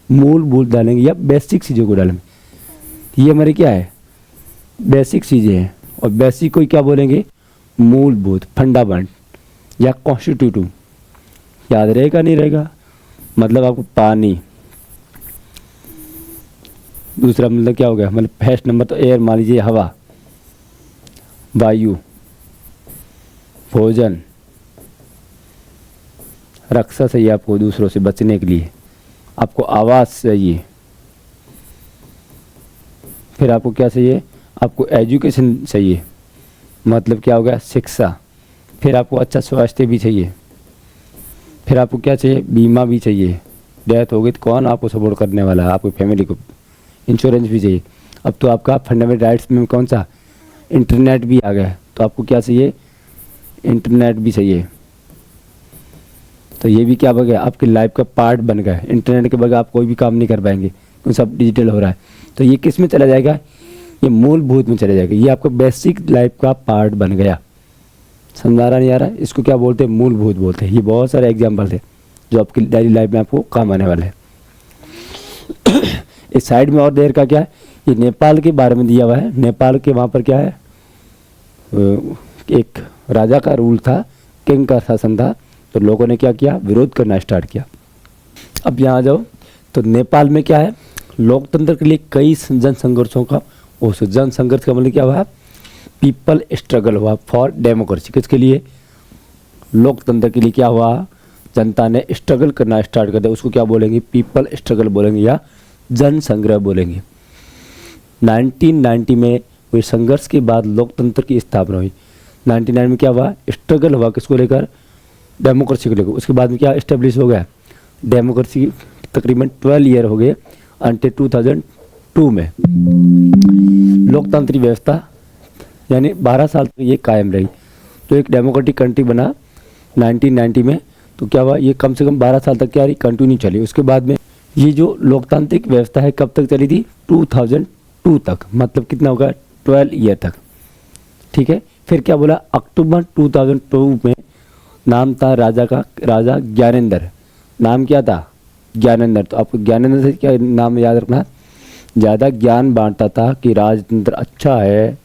मूलभूत डालेंगे या बेसिक चीज़ों को डालेंगे। ये हमारी क्या है, बेसिक चीज़ें हैं। और बेसिक को क्या बोलेंगे, मूलभूत, फंडामेंट या कॉन्स्टिट्यूटिव। याद रहेगा नहीं रहेगा, मतलब आपको पानी। दूसरा मतलब क्या हो गया, मतलब फर्स्ट नंबर तो एयर मान लीजिए, हवा, वायु, भोजन, रक्षा चाहिए आपको दूसरों से बचने के लिए, आपको आवास चाहिए। फिर आपको क्या चाहिए, आपको एजुकेशन चाहिए, मतलब क्या हो गया, शिक्षा। फिर आपको अच्छा स्वास्थ्य भी चाहिए। फिर आपको क्या चाहिए, बीमा भी चाहिए। डेथ हो गई तो कौन आपको सपोर्ट करने वाला है, आपकी फैमिली को। इंश्योरेंस भी चाहिए। अब तो आपका फंडामेंटल राइट्स में कौन सा, इंटरनेट भी आ गया है, तो आपको क्या चाहिए, इंटरनेट भी चाहिए। तो ये भी क्या बन गया, आपकी लाइफ का पार्ट बन गया। इंटरनेट के बगैर आप कोई भी काम नहीं कर पाएंगे क्योंकि सब डिजिटल हो रहा है। तो ये किस में चला जाएगा, ये मूलभूत में चला जाएगा। ये आपका बेसिक लाइफ का पार्ट बन गया। समझा रहा नहीं आ रहा, इसको क्या बोलते हैं, मूलभूत बोलते हैं। ये बहुत सारे एग्जाम्पल थे जो आपकी डेली लाइफ में आपको काम आने वाले हैं। इस साइड में और देर का क्या है, ये नेपाल के बारे में दिया हुआ है। नेपाल के वहाँ पर क्या है, एक राजा का रूल था, किंग का शासन था, तो लोगों ने क्या किया, विरोध करना स्टार्ट किया। अब यहाँ आ जाओ, तो नेपाल में क्या है, लोकतंत्र के लिए कई जन संघर्षों का, उस जन संघर्ष का मतलब क्या हुआ, पीपल स्ट्रगल हुआ फॉर डेमोक्रेसी। किसके लिए, लोकतंत्र के लिए क्या हुआ, जनता ने स्ट्रगल करना स्टार्ट कर दिया। उसको क्या बोलेंगे, पीपल स्ट्रगल बोलेंगे या जन संग्रह बोलेंगे। 1990 में हुए संघर्ष के बाद लोकतंत्र की स्थापना हुई। 99 में क्या हुआ, स्ट्रगल हुआ किसको लेकर, डेमोक्रेसी को लेकर। उसके बाद में क्या इस्टेब्लिश हो गया, डेमोक्रेसी तकरीबन 12 ईयर हो गए अंटिल 2002 में। लोकतांत्रिक व्यवस्था यानी 12 साल तक ये कायम रही। तो एक डेमोक्रेटिक कंट्री बना 1990 में, तो क्या हुआ, ये कम से कम 12 साल तक क्या रही, कंटिन्यू चली। उसके बाद में ये जो लोकतांत्रिक व्यवस्था है कब तक चली थी, 2002 तक, मतलब कितना होगा, 12 ईयर तक। ठीक है, फिर क्या बोला, अक्टूबर 2002 में नाम था राजा का, राजा ज्ञानेंद्र। नाम क्या था, ज्ञानेंद्र। तो आपको ज्ञानेंद्र से क्या नाम याद रखना, ज़्यादा ज्ञान बांटता था कि राजतंत्र अच्छा है,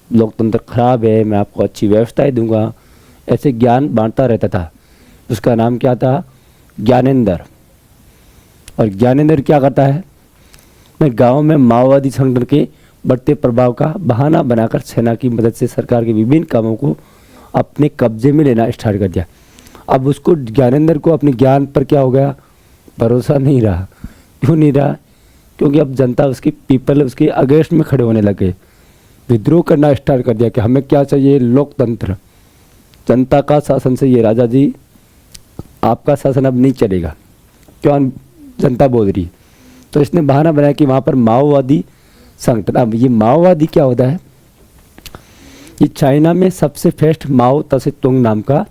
लोकतंत्र खराब है, मैं आपको अच्छी व्यवस्थाएं दूंगा, ऐसे ज्ञान बांटता रहता था। उसका नाम क्या था, ज्ञानेंद्र। और ज्ञानेंद्र क्या करता है, मैं गांव में माओवादी संगठन के बढ़ते प्रभाव का बहाना बनाकर सेना की मदद से सरकार के विभिन्न कामों को अपने कब्जे में लेना स्टार्ट कर दिया। अब उसको, ज्ञानेंद्र को अपने ज्ञान पर क्या हो गया, भरोसा नहीं रहा। क्यों नहीं रहा, क्योंकि अब जनता उसकी पीपल उसके अगेंस्ट में खड़े होने लगे, विद्रोह करना स्टार्ट कर दिया कि हमें क्या चाहिए, लोकतंत्र, जनता का शासन चाहिए। राजा जी आपका शासन अब नहीं चलेगा, क्यों जनता बोल रही। तो इसने बहाना बनाया कि वहाँ पर माओवादी संगठन। अब ये माओवादी क्या होता है, ये चाइना में सबसे फर्स्ट माओ तसे तुंग नाम का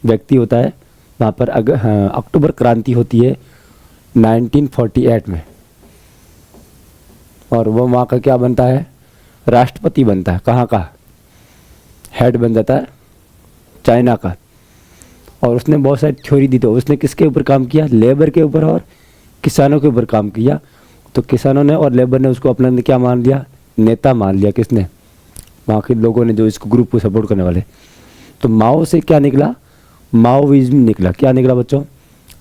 व्यक्ति होता है। वहाँ पर अक्टूबर क्रांति होती है 1948 में, और वो वहाँ का क्या बनता है, राष्ट्रपति बनता है। कहाँ का हेड बन जाता है, चाइना का। और उसने बहुत सारी थ्योरी दी। तो उसने किसके ऊपर काम किया, लेबर के ऊपर और किसानों के ऊपर काम किया। तो किसानों ने और लेबर ने उसको अपना क्या मान लिया, नेता मान लिया। किसने, वहाँ के लोगों ने, जो इसको ग्रुप को सपोर्ट करने वाले। तो माओ से क्या निकला, माओइज्म निकला। क्या निकला बच्चों,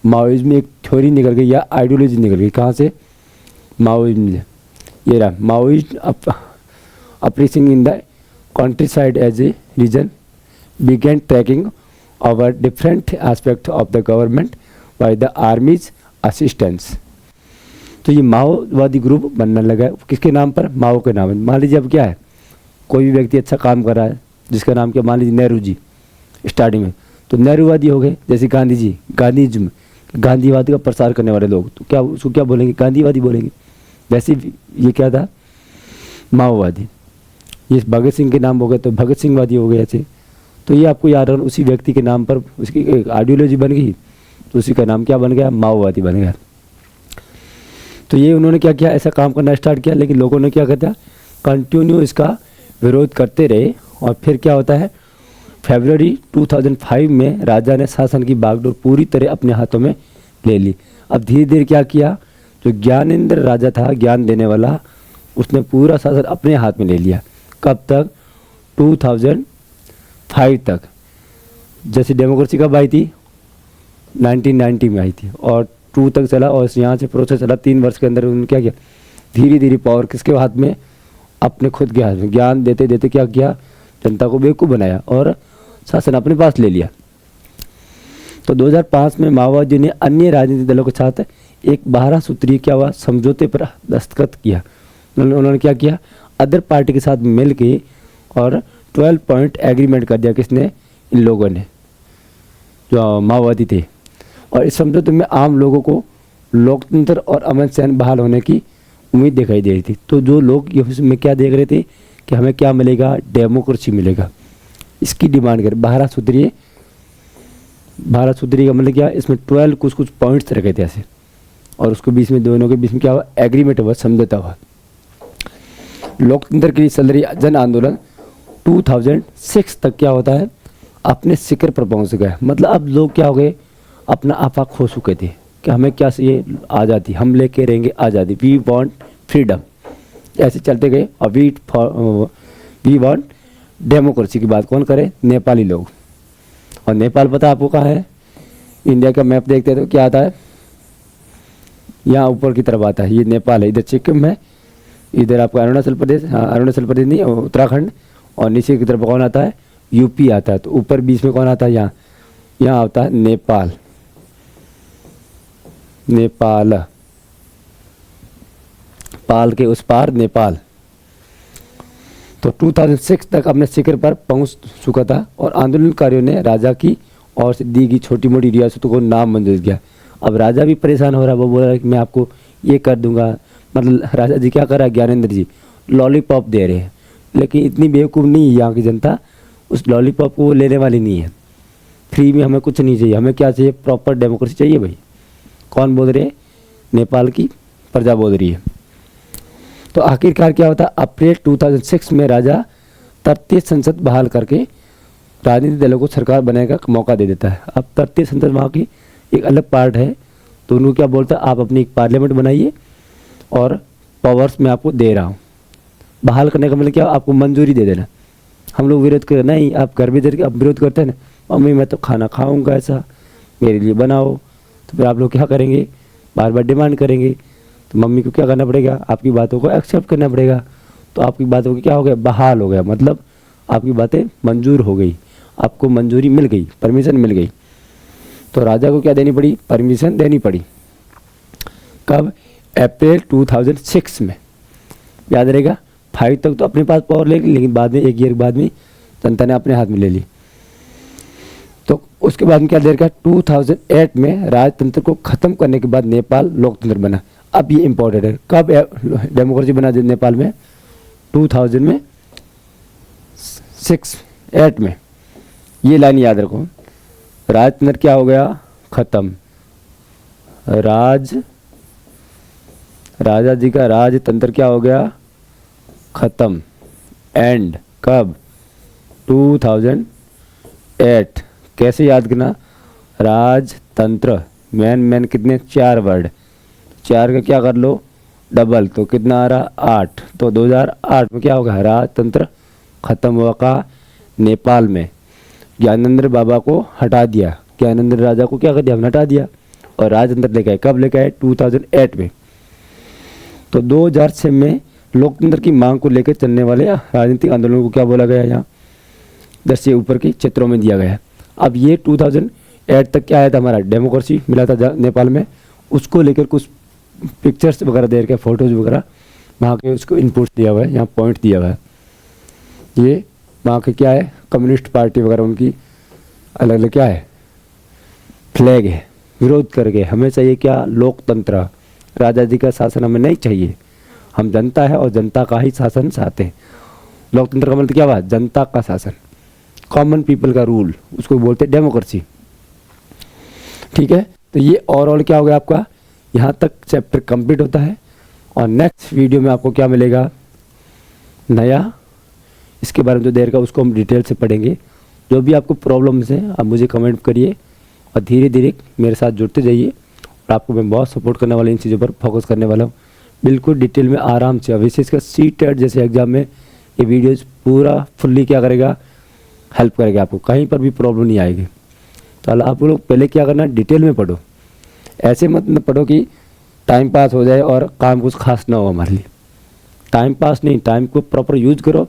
माओइज्म एक थ्योरी निकल गई या आइडियोलॉजी निकल गई। कहाँ से, माओइज्म। ये रहा Maoism uprising in the countryside as a region began tracking over different aspects of the government by the army's assistance। तो ये माओवादी ग्रुप बनने लगा है। किसके नाम पर, माओ के नाम पर। मान लीजिए अब क्या है, कोई भी व्यक्ति अच्छा काम कर रहा है, जिसका नाम क्या, मान लीजिए नेहरू जी स्टार्टिंग में, तो नेहरूवादी हो गए। जैसे गांधी जी, गांधीज्म, गांधीवादी का प्रसार करने वाले लोग, तो क्या उसको क्या बोलेंगे, गांधीवादी बोलेंगे। वैसे ये क्या था, माओवादी। ये भगत सिंह के नाम हो गए तो भगत सिंहवादी हो गए ऐसे। तो ये आपको याद रखना, उसी व्यक्ति के नाम पर उसकी एक आइडियोलॉजी बन गई, तो उसी का नाम क्या बन गया, माओवादी बन गया। तो ये उन्होंने क्या किया, ऐसा काम करना स्टार्ट किया। लेकिन लोगों ने क्या किया, कंटिन्यू इसका विरोध करते रहे। और फिर क्या होता है, फरवरी 2005 में राजा ने शासन की बागडोर पूरी तरह अपने हाथों में ले ली। अब धीरे धीरे क्या किया, जो ज्ञानेंद्र राजा था, ज्ञान देने वाला, उसने पूरा शासन अपने हाथ में ले लिया। कब तक, 2005 तक। जैसे डेमोक्रेसी कब आई थी, 1990 में आई थी, और 2 तक चला। और यहाँ से प्रोसेस चला 3 वर्ष के अंदर। उन्होंने क्या किया, धीरे धीरे पावर किसके हाथ में, अपने खुद के हाथ में। ज्ञान देते देते क्या किया, जनता को बेवकूफ़ बनाया और शासन अपने पास ले लिया। तो 2005 में माओवादी ने अन्य राजनीतिक दलों के साथ एक 12 सूत्रीय क्या हुआ, समझौते पर दस्तखत किया। उन्होंने क्या किया, अदर पार्टी के साथ मिल के और 12 पॉइंट एग्रीमेंट कर दिया। किसने, इन लोगों ने, जो माओवादी थे। और इस समझौते में आम लोगों को लोकतंत्र और अमन चैन बहाल होने की उम्मीद दिखाई दे रही थी। तो जो लोग ये उसमें क्या देख रहे थे कि हमें क्या मिलेगा, डेमोक्रेसी मिलेगा, इसकी डिमांड कर 12 सूत्रीय का मतलब क्या, इसमें 12 कुछ पॉइंट्स रखे थे ऐसे। और उसको बीच में, दोनों के बीच में क्या हुआ, एग्रीमेंट हुआ, समझौता हुआ। लोकतंत्र के लिए चल रही जन आंदोलन 2006 तक क्या होता है, अपने शिखर पर पहुंच गया। मतलब अब लोग क्या हो गए, अपना आपा खो चुके थे कि हमें क्या चाहिए, आज़ादी, हम लेके रहेंगे आज़ादी, वी वांट फ्रीडम। ऐसे चलते गए। और वी वांट डेमोक्रेसी की बात कौन करे, नेपाली लोग। और नेपाल पता आपको कहाँ है, इंडिया का मैप देखते हैं तो क्या आता है, यहाँ ऊपर की तरफ आता है, ये नेपाल है। इधर सिक्किम है, इधर आपका अरुणाचल प्रदेश, हाँ अरुणाचल प्रदेश नहीं, उत्तराखंड। और नीचे की तरफ कौन आता है, यूपी आता है। तो ऊपर बीच में कौन आता है, यहाँ आता है नेपाल। नेपाल, पाल के उस पार नेपाल। तो 2006 तक अपने शिखर पर पहुंच चुका था। और आंदोलनकारियों ने राजा की और से दी गई छोटी मोटी रियासतों को नाम मंजूर किया। अब राजा भी परेशान हो रहा है, वो बोल रहा है कि मैं आपको ये कर दूंगा। मतलब राजा जी क्या कर रहा है, ज्ञानेंद्र जी लॉलीपॉप दे रहे हैं। लेकिन इतनी बेवकूफ़ नहीं है यहाँ की जनता, उस लॉलीपॉप को वो लेने वाली नहीं है। फ्री में हमें कुछ नहीं चाहिए, हमें क्या चाहिए, प्रॉपर डेमोक्रेसी चाहिए भाई। कौन बोल रहे हैं, नेपाल की प्रजा बोल रही है। तो आखिरकार क्या होता है, अप्रैल 2006 में राजा तृतीय संसद बहाल करके राजनीतिक दलों को सरकार बनाने का मौका दे देता है। अब तृतीय संसद वहाँ की एक अलग पार्ट है। तो उन्होंने क्या बोलता है, आप अपनी एक पार्लियामेंट बनाइए और पावर्स मैं आपको दे रहा हूँ। बहाल करने का मतलब क्या, आपको मंजूरी दे देना। हम लोग विरोध कर, नहीं आप घर भी देर, अब विरोध करते हैं ना, मम्मी मैं तो खाना खाऊंगा ऐसा, मेरे लिए बनाओ। तो फिर आप लोग क्या करेंगे, बार बार डिमांड करेंगे। तो मम्मी को क्या करना पड़ेगा, आपकी बातों को एक्सेप्ट करना पड़ेगा। तो आपकी बातों को क्या हो गया, बहाल हो गया। मतलब आपकी बातें मंजूर हो गई, आपको मंजूरी मिल गई, परमिशन मिल गई। तो राजा को क्या देनी पड़ी, परमिशन देनी पड़ी। कब, अप्रैल 2006 में, याद रहेगा। 5 तक तो अपने पास पावर लेगी, लेकिन बाद में 1 ईयर बाद में जनता ने अपने हाथ में ले ली। तो उसके बाद में क्या दे रखा, 2008 में राजतंत्र को ख़त्म करने के बाद नेपाल लोकतंत्र बना। अब ये इम्पोर्टेंट है, कब डेमोक्रेसी बना नेपाल में, 2000 में 8 में। ये लाइन याद रखो, राजतंत्र क्या हो गया, ख़त्म। राजा जी का राजतंत्र क्या हो गया, ख़त्म। एंड कब, 2008। कैसे याद करना, राजतंत्र, मैन कितने, 4 वर्ड, 4 का क्या कर लो डबल, तो कितना आ रहा 8। तो 2008 में क्या होगा, राजतंत्र खत्म हुआ का नेपाल में। ज्ञानेंद्र बाबा को हटा दिया, ज्ञानेंद्र राजा को क्या कर दिया, हटा दिया, और राजतंत्र लेके आए। कब लेके आए, 2008 में। तो 2006 में लोकतंत्र की मांग को लेकर चलने वाले राजनीतिक आंदोलन को क्या बोला गया, यहाँ 10 से ऊपर के क्षेत्रों में दिया गया। अब ये 2008 तक क्या आया था, हमारा डेमोक्रेसी मिला था नेपाल में, उसको लेकर कुछ पिक्चर्स वगैरह दे रखे, फोटोज वगैरह वहाँ के, उसको इनपुट दिया हुआ है, यहाँ पॉइंट दिया हुआ है। ये वहाँ के क्या है, कम्युनिस्ट पार्टी वगैरह उनकी अलग अलग क्या है, फ्लैग है, विरोध करके हमें चाहिए क्या, लोकतंत्र, राजा जी का शासन हमें नहीं चाहिए, हम जनता है और जनता का ही शासन चाहते हैं। लोकतंत्र का मतलब क्या हुआ, जनता का शासन, कॉमन पीपल का रूल, उसको बोलते हैं डेमोक्रेसी। ठीक है, तो ये ओवरऑल क्या हो गया आपका, यहाँ तक चैप्टर कंप्लीट होता है। और नेक्स्ट वीडियो में आपको क्या मिलेगा, नया, इसके बारे में जो देर का उसको हम डिटेल से पढ़ेंगे। जो भी आपको प्रॉब्लम्स हैं आप मुझे कमेंट करिए, और धीरे धीरे मेरे साथ जुड़ते जाइए, और आपको मैं बहुत सपोर्ट करने वाला, इन चीज़ों पर फोकस करने वाला हूँ, बिल्कुल डिटेल में आराम से। विशेषकर CTET जैसे एग्जाम में ये वीडियोज़ पूरा फुल्ली क्या करेगा, हेल्प करेगा, आपको कहीं पर भी प्रॉब्लम नहीं आएगी। तो आप लोग पहले क्या करना, डिटेल में पढ़ो, ऐसे मत न पढ़ो कि टाइम पास हो जाए और काम कुछ खास ना हो हमारे लिए। टाइम पास नहीं, टाइम को प्रॉपर यूज करो,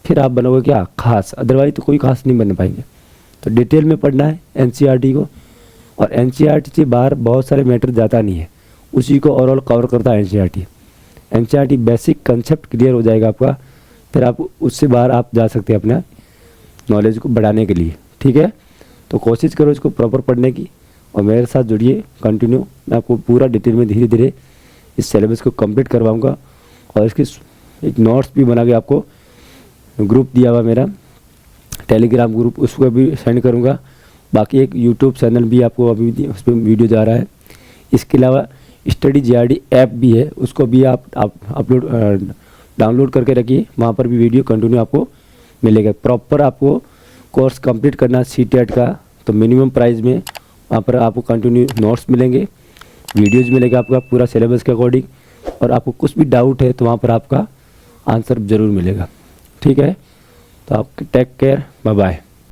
फिर आप बनोगे क्या, खास, अदरवाइज तो कोई खास नहीं बन पाएंगे। तो डिटेल में पढ़ना है NCERT को, और NCERT से बाहर बहुत सारे मैटर जाता नहीं है, उसी को ओवरऑल कवर करता है NCERT बेसिक कंसेप्ट क्लियर हो जाएगा आपका, फिर आप उससे बाहर आप जा सकते हैं अपना नॉलेज को बढ़ाने के लिए। ठीक है, तो कोशिश करो इसको प्रॉपर पढ़ने की, और मेरे साथ जुड़िए कंटिन्यू। मैं आपको पूरा डिटेल में धीरे धीरे इस सिलेबस को कंप्लीट करवाऊंगा, और इसके एक नोट्स भी बना के आपको ग्रुप दिया हुआ मेरा टेलीग्राम ग्रुप, उसको भी सेंड करूंगा। बाकी एक यूट्यूब चैनल भी आपको अभी उस पर वीडियो जा रहा है। इसके अलावा स्टडी JRD ऐप भी है, उसको भी आप अपलोड डाउनलोड करके रखिए, वहाँ पर भी वीडियो कंटिन्यू आपको मिलेगा। प्रॉपर आपको कोर्स कंप्लीट करना CTET का, तो मिनिमम प्राइस में वहाँ पर आपको कंटिन्यू नोट्स मिलेंगे, वीडियोज़ मिलेगा आपका पूरा सिलेबस के अकॉर्डिंग, और आपको कुछ भी डाउट है तो वहाँ पर आपका आंसर ज़रूर मिलेगा। ठीक है, तो आप टेक केयर, बाय बाय।